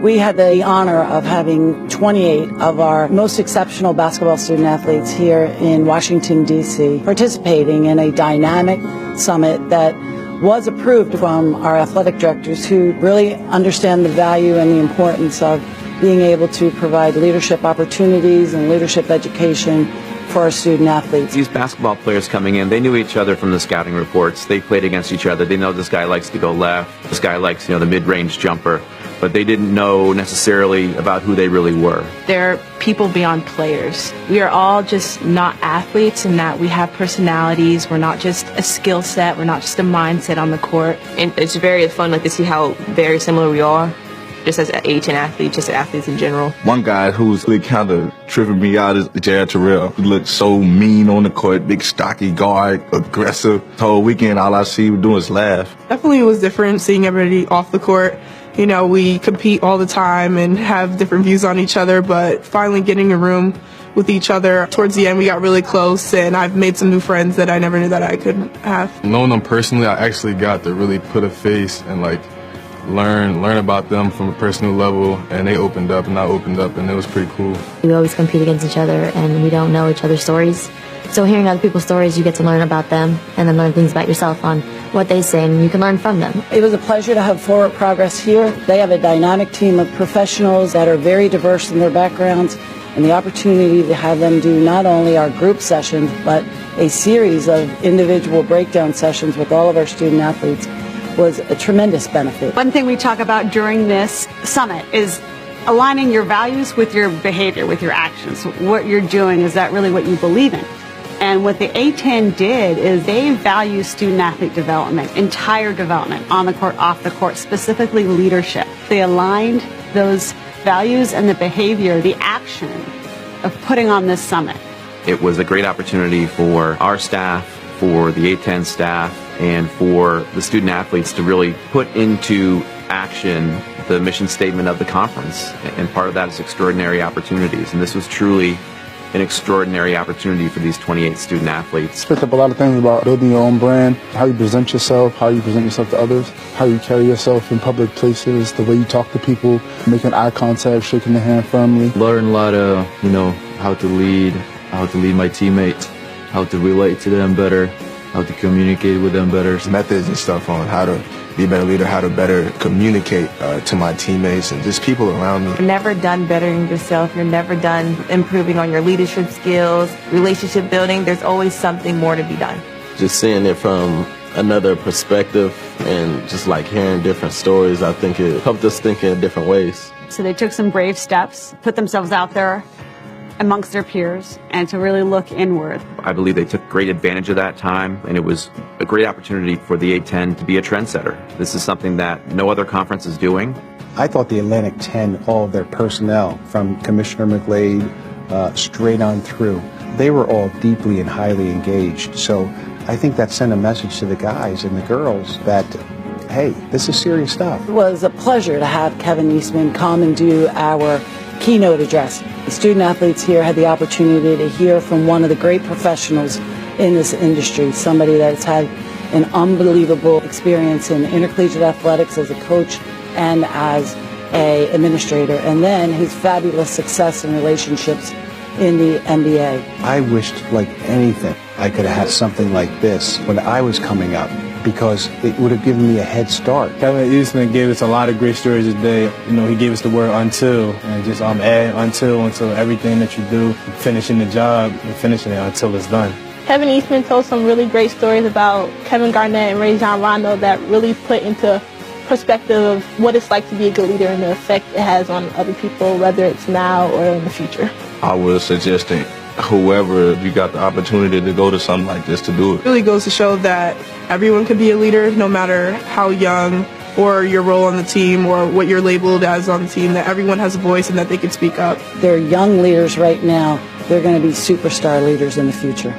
We had the honor of having 28 of our most exceptional basketball student athletes here in Washington, D.C., participating in a dynamic summit that was approved from our athletic directors, who really understand the value and the importance of being able to provide leadership opportunities and leadership education for our student athletes. These basketball players coming in, they knew each other from the scouting reports. They played against each other. They know this guy likes to go left. This guy likes, the mid-range jumper. But they didn't know necessarily about who they really were. They're people beyond players. We are all just not athletes in that we have personalities. We're not just a skill set. We're not just a mindset on the court. And it's very fun to see how very similar we are. Just as A10 athletes, just athletes in general. One guy who's really kind of tripping me out is Jared Terrell. He looks so mean on the court, big stocky guard, aggressive. The whole weekend, all I see him doing is laugh. Definitely was different seeing everybody off the court. We compete all the time and have different views on each other, but finally getting a room with each other. Towards the end, we got really close, and I've made some new friends that I never knew that I could have. Knowing them personally, I actually got to really put a face and learn about them from a personal level, and they opened up and I opened up, and it was pretty cool. We always compete against each other and we don't know each other's stories. So hearing other people's stories, you get to learn about them and then learn things about yourself on what they say, and you can learn from them. It was a pleasure to have Forward Progress here. They have a dynamic team of professionals that are very diverse in their backgrounds, and the opportunity to have them do not only our group sessions, but a series of individual breakdown sessions with all of our student athletes was a tremendous benefit. One thing we talk about during this summit is aligning your values with your behavior, with your actions. What you're doing, is that really what you believe in? And what the A10 did is they value student-athlete development, entire development, on the court, off the court, specifically leadership. They aligned those values and the behavior, the action of putting on this summit. It was a great opportunity for our staff, for the A10 staff, and for the student athletes to really put into action the mission statement of the conference. And part of that is extraordinary opportunities. And this was truly an extraordinary opportunity for these 28 student athletes. Picked up a lot of things about building your own brand, how you present yourself, how you present yourself to others, how you carry yourself in public places, the way you talk to people, making eye contact, shaking their hand firmly. Learn a lot of, how to lead my teammates, how to relate to them better, how to communicate with them better. Methods and stuff on how to be a better leader, how to better communicate to my teammates and just people around me. You're never done bettering yourself. You're never done improving on your leadership skills, relationship building. There's always something more to be done. Just seeing it from another perspective and just hearing different stories, I think it helped us think in different ways. So they took some brave steps, put themselves out there amongst their peers, and to really look inward. I believe they took great advantage of that time, and it was a great opportunity for the A10 to be a trendsetter. This is something that no other conference is doing. I thought the Atlantic 10, all of their personnel, from Commissioner McGlade straight on through, they were all deeply and highly engaged. So I think that sent a message to the guys and the girls that, hey, this is serious stuff. It was a pleasure to have Kevin Eastman come and do our keynote address. The student athletes here had the opportunity to hear from one of the great professionals in this industry, somebody that's had an unbelievable experience in intercollegiate athletics as a coach and as an administrator, and then his fabulous success and relationships in the NBA. I wished, like anything, I could have had something like this when I was coming up, because it would have given me a head start. Kevin Eastman gave us a lot of great stories today. He gave us the word until, and just add until everything that you do, finishing the job and finishing it until it's done. Kevin Eastman told some really great stories about Kevin Garnett and Rajon Rondo that really put into perspective of what it's like to be a good leader and the effect it has on other people, whether it's now or in the future. I would suggest that whoever you got the opportunity to go to something like this to do it. It really goes to show that everyone can be a leader, no matter how young or your role on the team or what you're labeled as on the team, that everyone has a voice and that they can speak up. They're young leaders right now. They're going to be superstar leaders in the future.